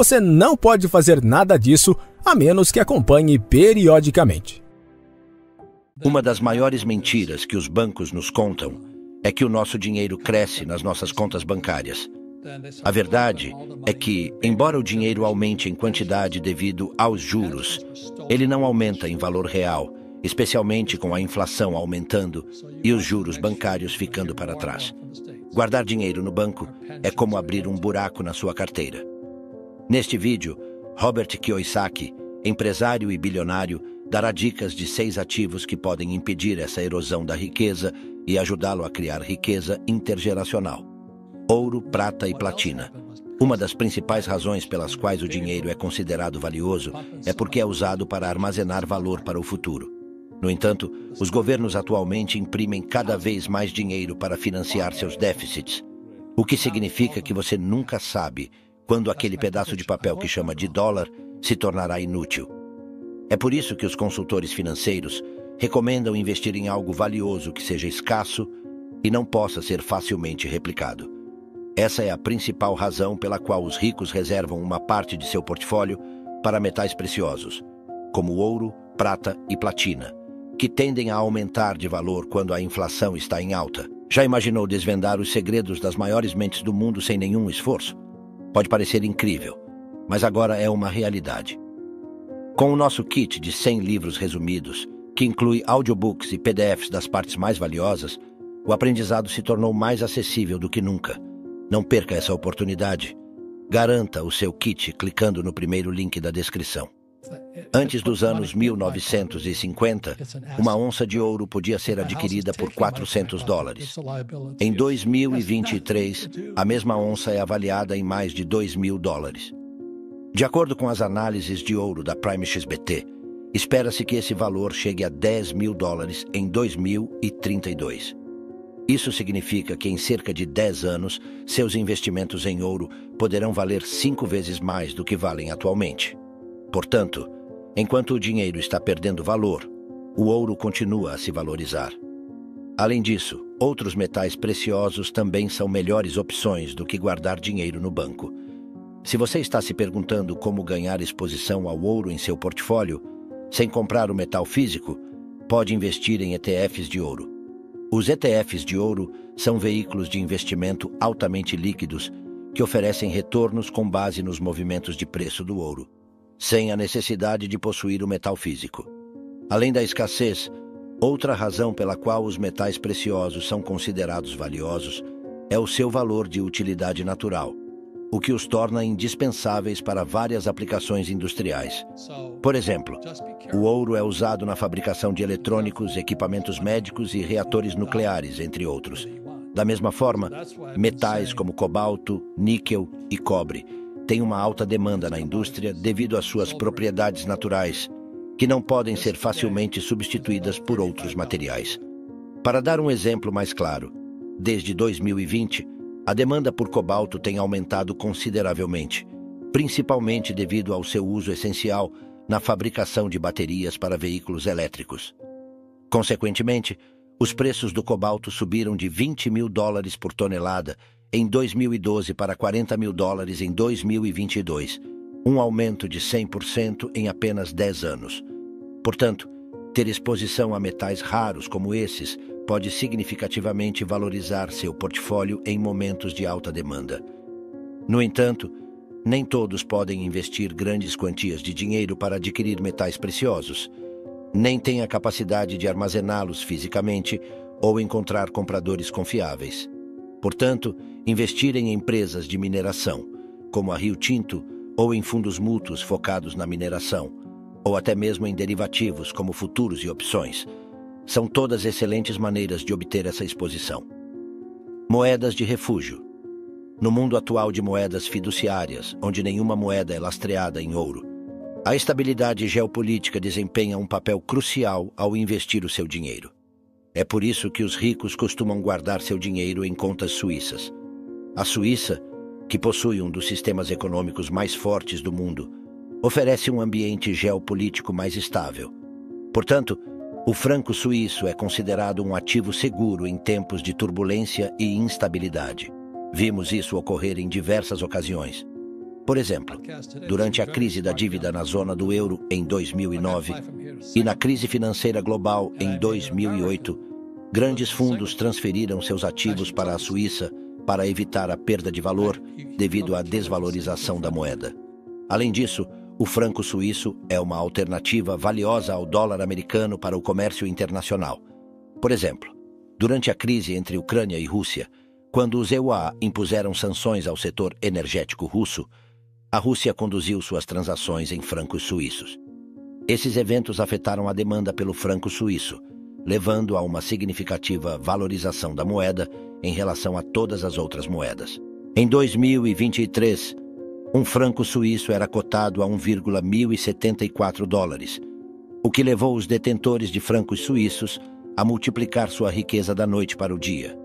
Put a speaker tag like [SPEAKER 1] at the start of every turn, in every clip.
[SPEAKER 1] Você não pode fazer nada disso a menos que acompanhe periodicamente.
[SPEAKER 2] Uma das maiores mentiras que os bancos nos contam é que o nosso dinheiro cresce nas nossas contas bancárias. A verdade é que, embora o dinheiro aumente em quantidade devido aos juros, ele não aumenta em valor real, especialmente com a inflação aumentando e os juros bancários ficando para trás. Guardar dinheiro no banco é como abrir um buraco na sua carteira. Neste vídeo, Robert Kiyosaki, empresário e bilionário, dará dicas de 6 ativos que podem impedir essa erosão da riqueza e ajudá-lo a criar riqueza intergeracional. Ouro, prata e platina. Uma das principais razões pelas quais o dinheiro é considerado valioso é porque é usado para armazenar valor para o futuro. No entanto, os governos atualmente imprimem cada vez mais dinheiro para financiar seus déficits, o que significa que você nunca sabe quando aquele pedaço de papel que chama de dólar se tornará inútil. É por isso que os consultores financeiros recomendam investir em algo valioso que seja escasso e não possa ser facilmente replicado. Essa é a principal razão pela qual os ricos reservam uma parte de seu portfólio para metais preciosos, como ouro, prata e platina, que tendem a aumentar de valor quando a inflação está em alta. Já imaginou desvendar os segredos das maiores mentes do mundo sem nenhum esforço? Pode parecer incrível, mas agora é uma realidade. Com o nosso kit de 100 livros resumidos, que inclui audiobooks e PDFs das partes mais valiosas, o aprendizado se tornou mais acessível do que nunca. Não perca essa oportunidade. Garanta o seu kit clicando no primeiro link da descrição. Antes dos anos 1950, uma onça de ouro podia ser adquirida por $400. Em 2023, a mesma onça é avaliada em mais de $2.000. De acordo com as análises de ouro da Prime XBT, espera-se que esse valor chegue a $10.000 em 2032. Isso significa que em cerca de 10 anos, seus investimentos em ouro poderão valer 5 vezes mais do que valem atualmente. Portanto, enquanto o dinheiro está perdendo valor, o ouro continua a se valorizar. Além disso, outros metais preciosos também são melhores opções do que guardar dinheiro no banco. Se você está se perguntando como ganhar exposição ao ouro em seu portfólio, sem comprar o metal físico, pode investir em ETFs de ouro. Os ETFs de ouro são veículos de investimento altamente líquidos que oferecem retornos com base nos movimentos de preço do ouro, sem a necessidade de possuir o metal físico. Além da escassez, outra razão pela qual os metais preciosos são considerados valiosos é o seu valor de utilidade natural, o que os torna indispensáveis para várias aplicações industriais. Por exemplo, o ouro é usado na fabricação de eletrônicos, equipamentos médicos e reatores nucleares, entre outros. Da mesma forma, metais como cobalto, níquel e cobre têm uma alta demanda na indústria devido às suas propriedades naturais, que não podem ser facilmente substituídas por outros materiais. Para dar um exemplo mais claro, desde 2020, a demanda por cobalto tem aumentado consideravelmente, principalmente devido ao seu uso essencial na fabricação de baterias para veículos elétricos. Consequentemente, os preços do cobalto subiram de $20.000 por tonelada em 2012 para $40.000 em 2022, um aumento de 100% em apenas 10 anos. Portanto, ter exposição a metais raros como esses pode significativamente valorizar seu portfólio em momentos de alta demanda. No entanto, nem todos podem investir grandes quantias de dinheiro para adquirir metais preciosos, nem têm a capacidade de armazená-los fisicamente ou encontrar compradores confiáveis. Portanto, investir em empresas de mineração, como a Rio Tinto, ou em fundos mútuos focados na mineração, ou até mesmo em derivativos como futuros e opções, são todas excelentes maneiras de obter essa exposição. Moedas de refúgio. No mundo atual de moedas fiduciárias, onde nenhuma moeda é lastreada em ouro, a estabilidade geopolítica desempenha um papel crucial ao investir o seu dinheiro. É por isso que os ricos costumam guardar seu dinheiro em contas suíças. A Suíça, que possui um dos sistemas econômicos mais fortes do mundo, oferece um ambiente geopolítico mais estável. Portanto, o franco suíço é considerado um ativo seguro em tempos de turbulência e instabilidade. Vimos isso ocorrer em diversas ocasiões. Por exemplo, durante a crise da dívida na zona do euro em 2009 e na crise financeira global em 2008, grandes fundos transferiram seus ativos para a Suíça para evitar a perda de valor devido à desvalorização da moeda. Além disso, o franco suíço é uma alternativa valiosa ao dólar americano para o comércio internacional. Por exemplo, durante a crise entre Ucrânia e Rússia, quando os EUA impuseram sanções ao setor energético russo, a Rússia conduziu suas transações em francos suíços. Esses eventos afetaram a demanda pelo franco suíço, levando a uma significativa valorização da moeda em relação a todas as outras moedas. Em 2023, um franco suíço era cotado a 1,1074 dólares, o que levou os detentores de francos suíços a multiplicar sua riqueza da noite para o dia.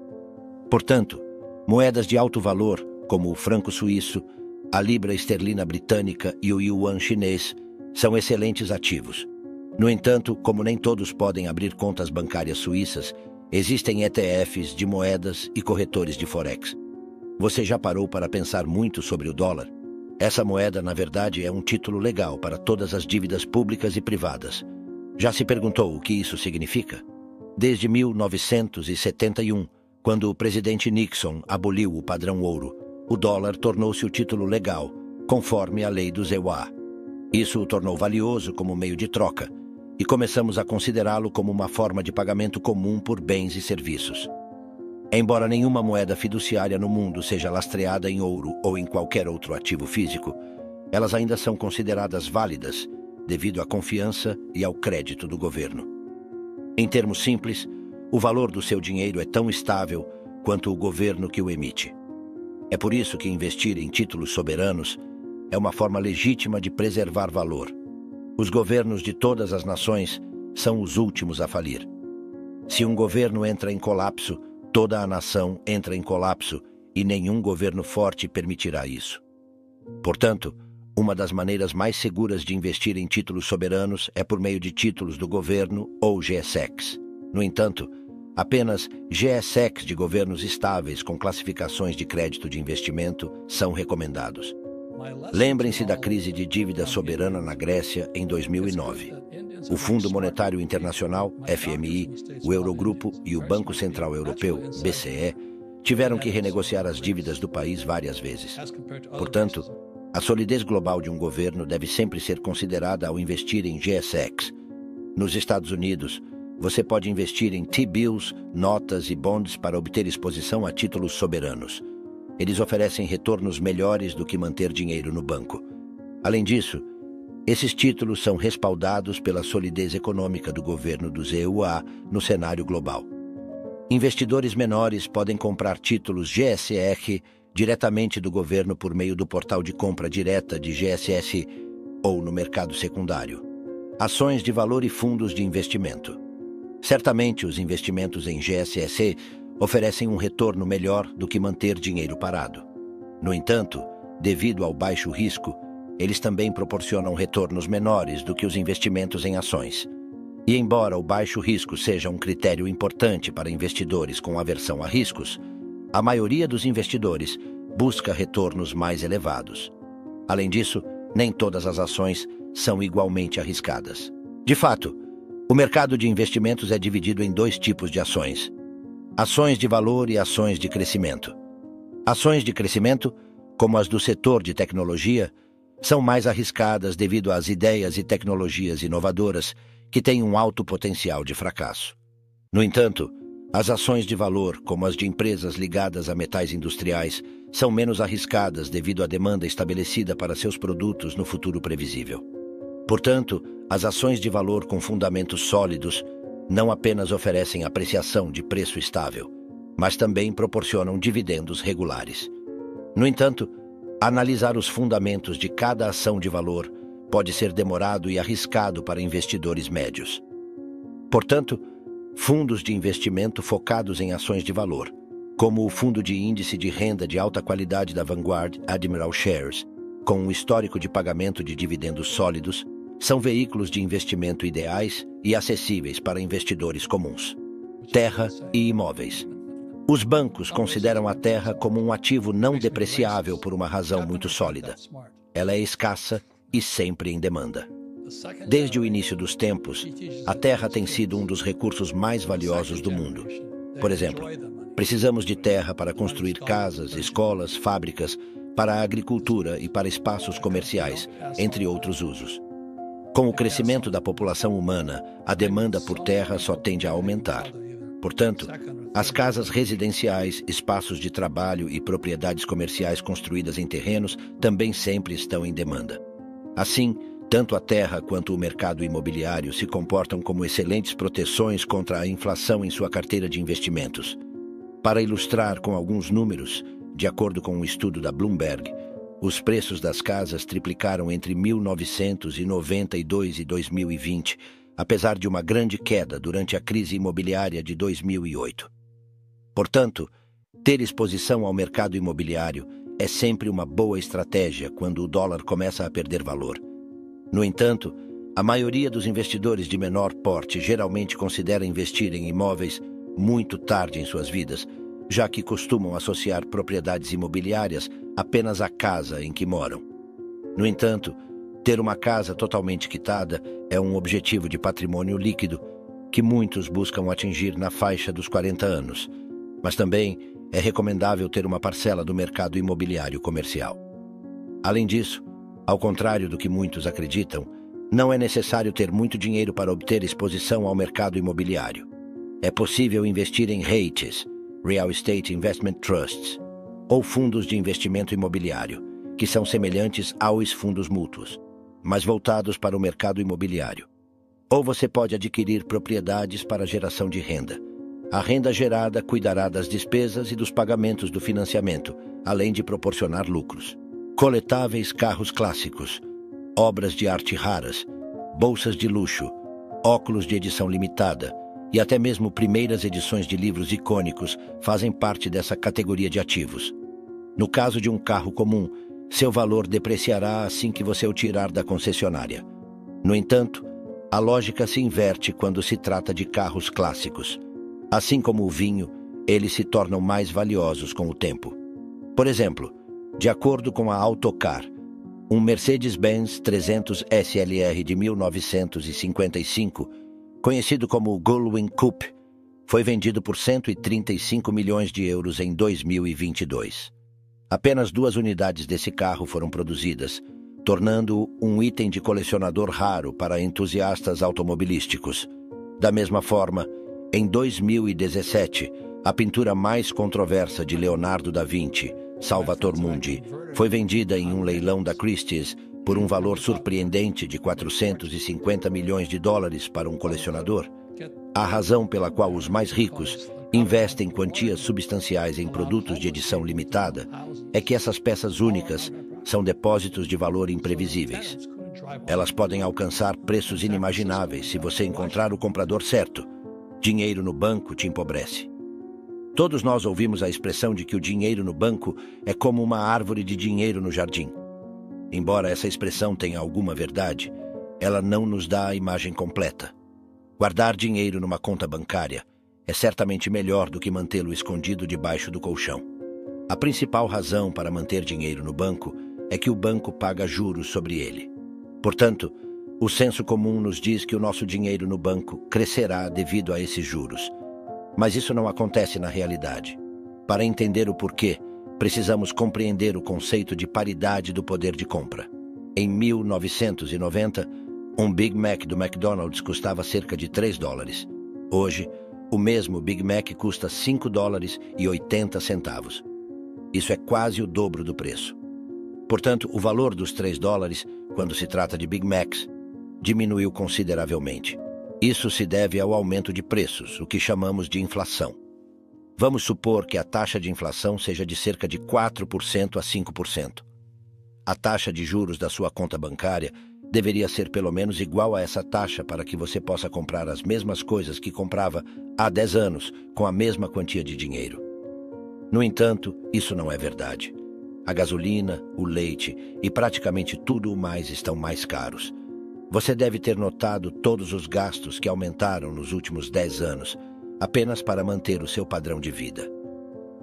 [SPEAKER 2] Portanto, moedas de alto valor, como o franco suíço, a libra esterlina britânica e o yuan chinês, são excelentes ativos. No entanto, como nem todos podem abrir contas bancárias suíças, existem ETFs de moedas e corretores de forex. Você já parou para pensar muito sobre o dólar? Essa moeda, na verdade, é um título legal para todas as dívidas públicas e privadas. Já se perguntou o que isso significa? Desde 1971, quando o presidente Nixon aboliu o padrão ouro, o dólar tornou-se o título legal, conforme a lei dos EUA. Isso o tornou valioso como meio de troca, e começamos a considerá-lo como uma forma de pagamento comum por bens e serviços. Embora nenhuma moeda fiduciária no mundo seja lastreada em ouro ou em qualquer outro ativo físico, elas ainda são consideradas válidas devido à confiança e ao crédito do governo. Em termos simples, o valor do seu dinheiro é tão estável quanto o governo que o emite. É por isso que investir em títulos soberanos é uma forma legítima de preservar valor. Os governos de todas as nações são os últimos a falir. Se um governo entra em colapso, toda a nação entra em colapso e nenhum governo forte permitirá isso. Portanto, uma das maneiras mais seguras de investir em títulos soberanos é por meio de títulos do governo ou GSECs. No entanto, apenas GSECs de governos estáveis com classificações de crédito de investimento são recomendados. Lembrem-se da crise de dívida soberana na Grécia em 2009. O Fundo Monetário Internacional, FMI, o Eurogrupo e o Banco Central Europeu, BCE, tiveram que renegociar as dívidas do país várias vezes. Portanto, a solidez global de um governo deve sempre ser considerada ao investir em GSECs. Nos Estados Unidos, você pode investir em T-bills, notas e bonds para obter exposição a títulos soberanos. Eles oferecem retornos melhores do que manter dinheiro no banco. Além disso, esses títulos são respaldados pela solidez econômica do governo dos EUA no cenário global. Investidores menores podem comprar títulos GSR diretamente do governo por meio do portal de compra direta de GSS ou no mercado secundário. Ações de valor e fundos de investimento. Certamente, os investimentos em GSS oferecem um retorno melhor do que manter dinheiro parado. No entanto, devido ao baixo risco, eles também proporcionam retornos menores do que os investimentos em ações. E embora o baixo risco seja um critério importante para investidores com aversão a riscos, a maioria dos investidores busca retornos mais elevados. Além disso, nem todas as ações são igualmente arriscadas. De fato, o mercado de investimentos é dividido em dois tipos de ações: ações de valor e ações de crescimento. Ações de crescimento, como as do setor de tecnologia, são mais arriscadas devido às ideias e tecnologias inovadoras que têm um alto potencial de fracasso. No entanto, as ações de valor, como as de empresas ligadas a metais industriais, são menos arriscadas devido à demanda estabelecida para seus produtos no futuro previsível. Portanto, as ações de valor com fundamentos sólidos não apenas oferecem apreciação de preço estável, mas também proporcionam dividendos regulares. No entanto, analisar os fundamentos de cada ação de valor pode ser demorado e arriscado para investidores médios. Portanto, fundos de investimento focados em ações de valor, como o fundo de índice de renda de alta qualidade da Vanguard Admiral Shares, com um histórico de pagamento de dividendos sólidos, são veículos de investimento ideais e acessíveis para investidores comuns. Terra e imóveis. Os bancos consideram a terra como um ativo não depreciável por uma razão muito sólida. ela é escassa e sempre em demanda. Desde o início dos tempos, a terra tem sido um dos recursos mais valiosos do mundo. Por exemplo, precisamos de terra para construir casas, escolas, fábricas, para a agricultura e para espaços comerciais, entre outros usos. Com o crescimento da população humana, a demanda por terra só tende a aumentar. Portanto, as casas residenciais, espaços de trabalho e propriedades comerciais construídas em terrenos também sempre estão em demanda. Assim, tanto a terra quanto o mercado imobiliário se comportam como excelentes proteções contra a inflação em sua carteira de investimentos. Para ilustrar com alguns números, de acordo com um estudo da Bloomberg, os preços das casas triplicaram entre 1992 e 2020, apesar de uma grande queda durante a crise imobiliária de 2008. Portanto, ter exposição ao mercado imobiliário é sempre uma boa estratégia quando o dólar começa a perder valor. No entanto, a maioria dos investidores de menor porte geralmente considera investir em imóveis muito tarde em suas vidas, já que costumam associar propriedades imobiliárias apenas à casa em que moram. No entanto, ter uma casa totalmente quitada é um objetivo de patrimônio líquido que muitos buscam atingir na faixa dos 40 anos, mas também é recomendável ter uma parcela do mercado imobiliário comercial. Além disso, ao contrário do que muitos acreditam, não é necessário ter muito dinheiro para obter exposição ao mercado imobiliário. É possível investir em REITs, Real Estate Investment Trusts, ou fundos de investimento imobiliário, que são semelhantes aos fundos mútuos, mas voltados para o mercado imobiliário. Ou você pode adquirir propriedades para geração de renda. A renda gerada cuidará das despesas e dos pagamentos do financiamento, além de proporcionar lucros. Coletáveis carros clássicos, obras de arte raras, bolsas de luxo, óculos de edição limitada e até mesmo primeiras edições de livros icônicos fazem parte dessa categoria de ativos. No caso de um carro comum, seu valor depreciará assim que você o tirar da concessionária. No entanto, a lógica se inverte quando se trata de carros clássicos. Assim como o vinho, eles se tornam mais valiosos com o tempo. Por exemplo, de acordo com a Autocar, um Mercedes-Benz 300 SLR de 1955, conhecido como Gullwing Coupe, foi vendido por 135 milhões de euros em 2022. Apenas 2 unidades desse carro foram produzidas, tornando-o um item de colecionador raro para entusiastas automobilísticos. Da mesma forma, em 2017, a pintura mais controversa de Leonardo da Vinci, Salvator Mundi, foi vendida em um leilão da Christie's por um valor surpreendente de 450 milhões de dólares para um colecionador. A razão pela qual os mais ricos investem quantias substanciais em produtos de edição limitada é que essas peças únicas são depósitos de valor imprevisíveis. Elas podem alcançar preços inimagináveis se você encontrar o comprador certo. Dinheiro no banco te empobrece. Todos nós ouvimos a expressão de que o dinheiro no banco é como uma árvore de dinheiro no jardim. Embora essa expressão tenha alguma verdade, ela não nos dá a imagem completa. Guardar dinheiro numa conta bancária é certamente melhor do que mantê-lo escondido debaixo do colchão. A principal razão para manter dinheiro no banco é que o banco paga juros sobre ele. Portanto, o senso comum nos diz que o nosso dinheiro no banco crescerá devido a esses juros. Mas isso não acontece na realidade. Para entender o porquê, precisamos compreender o conceito de paridade do poder de compra. Em 1990, um Big Mac do McDonald's custava cerca de $3. Hoje, o mesmo Big Mac custa $5,80. Isso é quase o dobro do preço. Portanto, o valor dos $3, quando se trata de Big Macs, diminuiu consideravelmente. Isso se deve ao aumento de preços, o que chamamos de inflação. Vamos supor que a taxa de inflação seja de cerca de 4% a 5%. A taxa de juros da sua conta bancária deveria ser pelo menos igual a essa taxa para que você possa comprar as mesmas coisas que comprava há 10 anos com a mesma quantia de dinheiro. No entanto, isso não é verdade. A gasolina, o leite e praticamente tudo o mais estão mais caros. Você deve ter notado todos os gastos que aumentaram nos últimos 10 anos, apenas para manter o seu padrão de vida.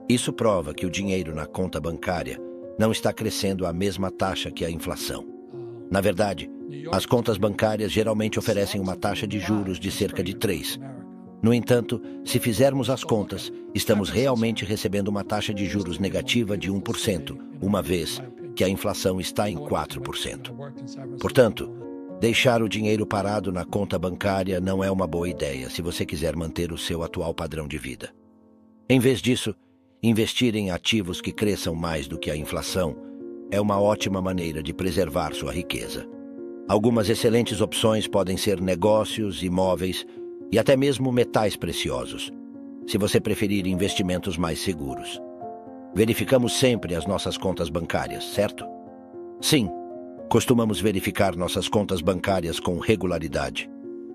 [SPEAKER 2] Isso prova que o dinheiro na conta bancária não está crescendo à mesma taxa que a inflação. Na verdade, as contas bancárias geralmente oferecem uma taxa de juros de cerca de 3%. No entanto, se fizermos as contas, estamos realmente recebendo uma taxa de juros negativa de 1%, uma vez que a inflação está em 4%. Portanto, deixar o dinheiro parado na conta bancária não é uma boa ideia se você quiser manter o seu atual padrão de vida. Em vez disso, investir em ativos que cresçam mais do que a inflação é uma ótima maneira de preservar sua riqueza. Algumas excelentes opções podem ser negócios, imóveis e até mesmo metais preciosos, se você preferir investimentos mais seguros. Verificamos sempre as nossas contas bancárias, certo? Sim, costumamos verificar nossas contas bancárias com regularidade.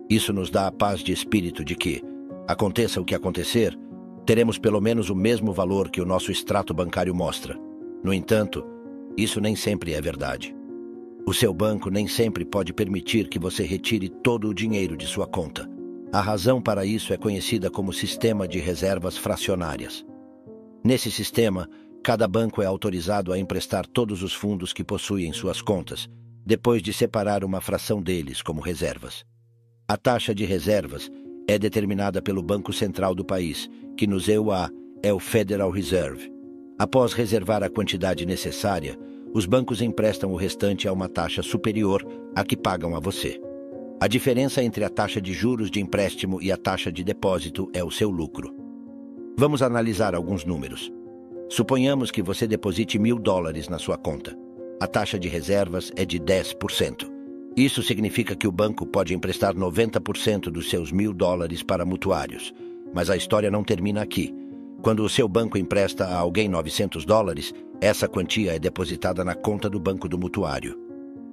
[SPEAKER 2] Isso nos dá a paz de espírito de que, aconteça o que acontecer, teremos pelo menos o mesmo valor que o nosso extrato bancário mostra. No entanto, isso nem sempre é verdade. O seu banco nem sempre pode permitir que você retire todo o dinheiro de sua conta. A razão para isso é conhecida como sistema de reservas fracionárias. Nesse sistema, cada banco é autorizado a emprestar todos os fundos que possui em suas contas, depois de separar uma fração deles como reservas. A taxa de reservas é determinada pelo Banco Central do país, que no EUA é o Federal Reserve. Após reservar a quantidade necessária, os bancos emprestam o restante a uma taxa superior à que pagam a você. A diferença entre a taxa de juros de empréstimo e a taxa de depósito é o seu lucro. Vamos analisar alguns números. Suponhamos que você deposite $1.000 na sua conta. A taxa de reservas é de 10%. Isso significa que o banco pode emprestar 90% dos seus $1.000 para mutuários. Mas a história não termina aqui. Quando o seu banco empresta a alguém $900, essa quantia é depositada na conta do banco do mutuário.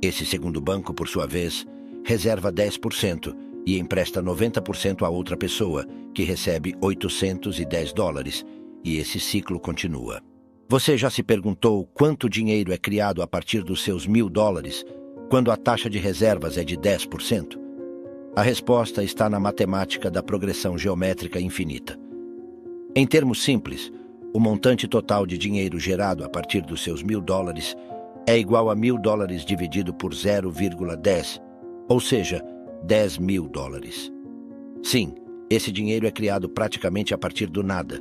[SPEAKER 2] Esse segundo banco, por sua vez, reserva 10% e empresta 90% a outra pessoa, que recebe $810, e esse ciclo continua. Você já se perguntou quanto dinheiro é criado a partir dos seus $1.000 quando a taxa de reservas é de 10%? A resposta está na matemática da progressão geométrica infinita. Em termos simples, o montante total de dinheiro gerado a partir dos seus $1.000 é igual a $1.000 dividido por 0,10, ou seja, $10.000. Sim, esse dinheiro é criado praticamente a partir do nada.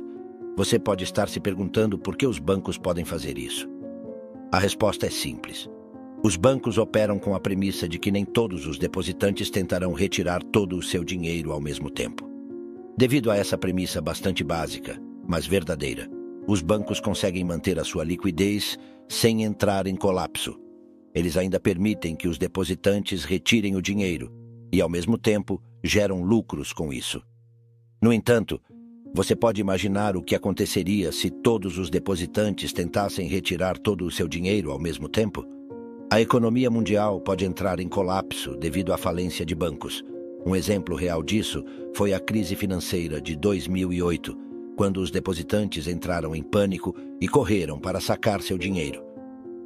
[SPEAKER 2] Você pode estar se perguntando por que os bancos podem fazer isso. A resposta é simples. Os bancos operam com a premissa de que nem todos os depositantes tentarão retirar todo o seu dinheiro ao mesmo tempo. Devido a essa premissa bastante básica, mas verdadeira, os bancos conseguem manter a sua liquidez sem entrar em colapso. Eles ainda permitem que os depositantes retirem o dinheiro e, ao mesmo tempo, geram lucros com isso. No entanto, você pode imaginar o que aconteceria se todos os depositantes tentassem retirar todo o seu dinheiro ao mesmo tempo? A economia mundial pode entrar em colapso devido à falência de bancos. Um exemplo real disso foi a crise financeira de 2008, quando os depositantes entraram em pânico e correram para sacar seu dinheiro.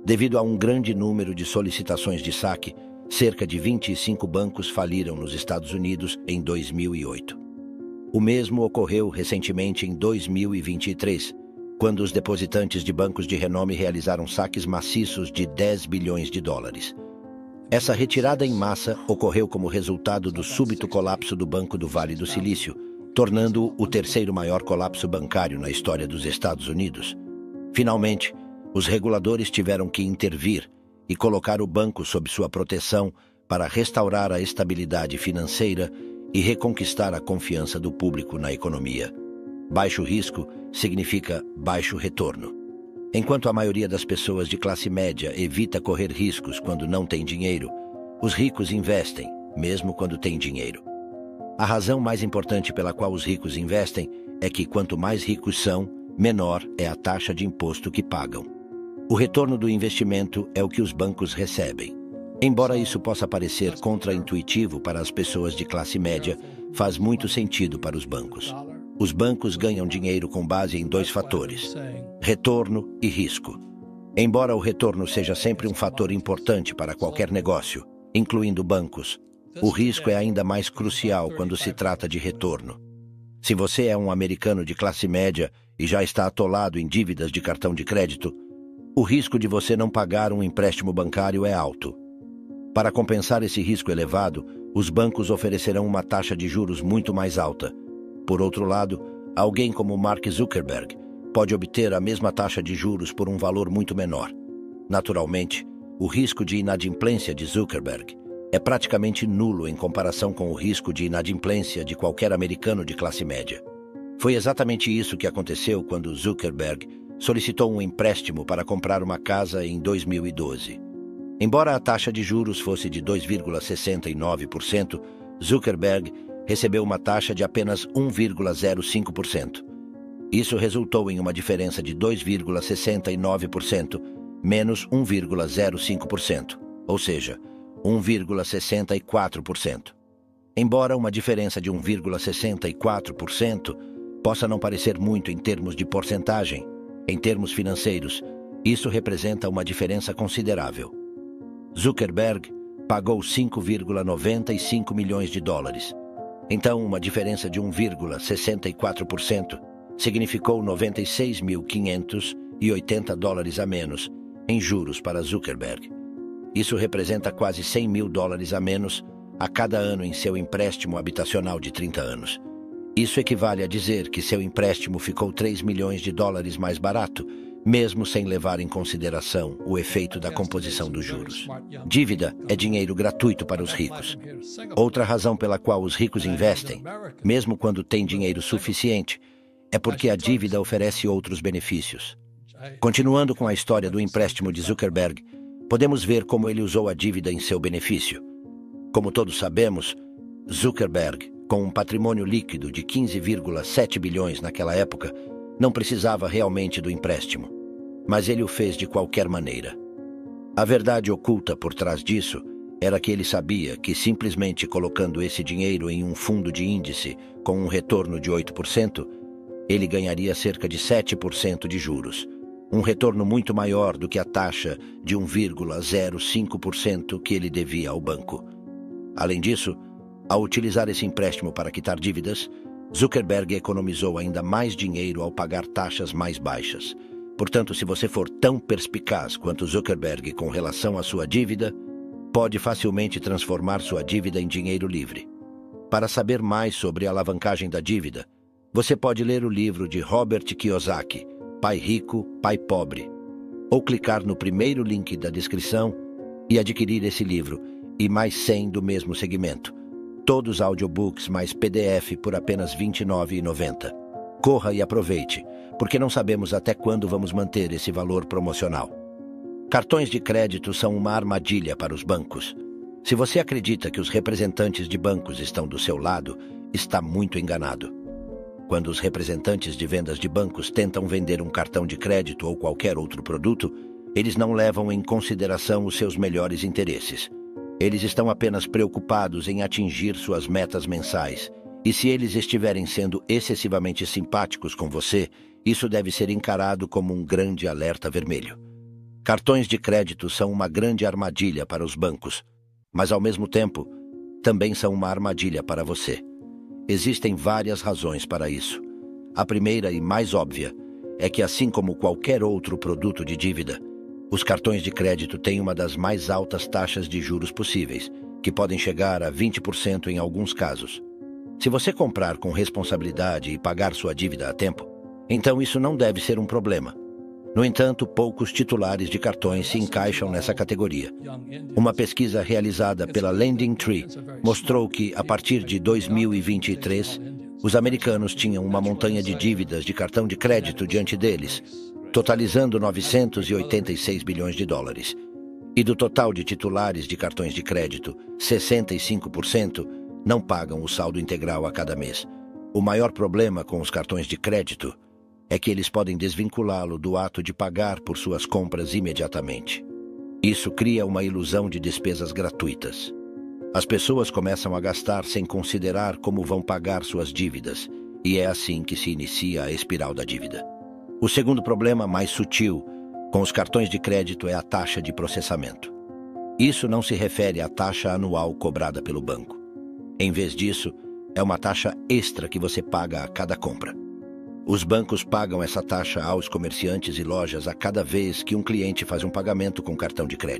[SPEAKER 2] Devido a um grande número de solicitações de saque, cerca de 25 bancos faliram nos Estados Unidos em 2008. O mesmo ocorreu recentemente em 2023, quando os depositantes de bancos de renome realizaram saques maciços de $10 bilhões. Essa retirada em massa ocorreu como resultado do súbito colapso do Banco do Vale do Silício, tornando-o o terceiro maior colapso bancário na história dos Estados Unidos. Finalmente, os reguladores tiveram que intervir e colocar o banco sob sua proteção para restaurar a estabilidade financeira e reconquistar a confiança do público na economia. Baixo risco significa baixo retorno. Enquanto a maioria das pessoas de classe média evita correr riscos quando não tem dinheiro, os ricos investem, mesmo quando têm dinheiro. A razão mais importante pela qual os ricos investem é que quanto mais ricos são, menor é a taxa de imposto que pagam. O retorno do investimento é o que os bancos recebem. Embora isso possa parecer contraintuitivo para as pessoas de classe média, faz muito sentido para os bancos. Os bancos ganham dinheiro com base em dois fatores: retorno e risco. Embora o retorno seja sempre um fator importante para qualquer negócio, incluindo bancos, o risco é ainda mais crucial quando se trata de retorno. Se você é um americano de classe média e já está atolado em dívidas de cartão de crédito, O risco de você não pagar um empréstimo bancário é alto. Para compensar esse risco elevado, os bancos oferecerão uma taxa de juros muito mais alta. Por outro lado, alguém como Mark Zuckerberg pode obter a mesma taxa de juros por um valor muito menor. Naturalmente, o risco de inadimplência de Zuckerberg é praticamente nulo em comparação com o risco de inadimplência de qualquer americano de classe média. Foi exatamente isso que aconteceu quando Zuckerberg solicitou um empréstimo para comprar uma casa em 2012. Embora a taxa de juros fosse de 2,69%, Zuckerberg recebeu uma taxa de apenas 1,05%. Isso resultou em uma diferença de 2,69% menos 1,05%, ou seja, 1,64%. Embora uma diferença de 1,64% possa não parecer muito em termos de porcentagem, em termos financeiros, isso representa uma diferença considerável. Zuckerberg pagou 5,95 milhões de dólares. Então, uma diferença de 1,64% significou 96.580 dólares a menos em juros para Zuckerberg. Isso representa quase 100 mil dólares a menos a cada ano em seu empréstimo habitacional de 30 anos. Isso equivale a dizer que seu empréstimo ficou 3 milhões de dólares mais barato, mesmo sem levar em consideração o efeito da composição dos juros. Dívida é dinheiro gratuito para os ricos. Outra razão pela qual os ricos investem, mesmo quando têm dinheiro suficiente, é porque a dívida oferece outros benefícios. Continuando com a história do empréstimo de Zuckerberg, podemos ver como ele usou a dívida em seu benefício. Como todos sabemos, Zuckerberg, com um patrimônio líquido de 15,7 bilhões naquela época, não precisava realmente do empréstimo, mas ele o fez de qualquer maneira. A verdade oculta por trás disso era que ele sabia que simplesmente colocando esse dinheiro em um fundo de índice com um retorno de 8%, ele ganharia cerca de 7% de juros, um retorno muito maior do que a taxa de 1,05% que ele devia ao banco. Além disso, ao utilizar esse empréstimo para quitar dívidas, Zuckerberg economizou ainda mais dinheiro ao pagar taxas mais baixas. Portanto, se você for tão perspicaz quanto Zuckerberg com relação à sua dívida, pode facilmente transformar sua dívida em dinheiro livre. Para saber mais sobre a alavancagem da dívida, você pode ler o livro de Robert Kiyosaki, Pai Rico, Pai Pobre, ou clicar no primeiro link da descrição e adquirir esse livro e mais 100 do mesmo segmento. Todos audiobooks mais PDF por apenas R$ 29,90. Corra e aproveite, porque não sabemos até quando vamos manter esse valor promocional. Cartões de crédito são uma armadilha para os bancos. Se você acredita que os representantes de bancos estão do seu lado, está muito enganado. Quando os representantes de vendas de bancos tentam vender um cartão de crédito ou qualquer outro produto, eles não levam em consideração os seus melhores interesses. Eles estão apenas preocupados em atingir suas metas mensais. E se eles estiverem sendo excessivamente simpáticos com você, isso deve ser encarado como um grande alerta vermelho. Cartões de crédito são uma grande armadilha para os bancos, mas ao mesmo tempo, também são uma armadilha para você. Existem várias razões para isso. A primeira e mais óbvia é que, assim como qualquer outro produto de dívida, os cartões de crédito têm uma das mais altas taxas de juros possíveis, que podem chegar a 20% em alguns casos. Se você comprar com responsabilidade e pagar sua dívida a tempo, então isso não deve ser um problema. No entanto, poucos titulares de cartões se encaixam nessa categoria. Uma pesquisa realizada pela Lending Tree mostrou que, a partir de 2023, os americanos tinham uma montanha de dívidas de cartão de crédito diante deles, totalizando 986 bilhões de dólares. E do total de titulares de cartões de crédito, 65% não pagam o saldo integral a cada mês. O maior problema com os cartões de crédito é que eles podem desvinculá-lo do ato de pagar por suas compras imediatamente. Isso cria uma ilusão de despesas gratuitas. As pessoas começam a gastar sem considerar como vão pagar suas dívidas, e é assim que se inicia a espiral da dívida. O segundo problema, mais sutil, com os cartões de crédito é a taxa de processamento. Isso não se refere à taxa anual cobrada pelo banco. Em vez disso, é uma taxa extra que você paga a cada compra. Os bancos pagam essa taxa aos comerciantes e lojas a cada vez que um cliente faz um pagamento com cartão de crédito.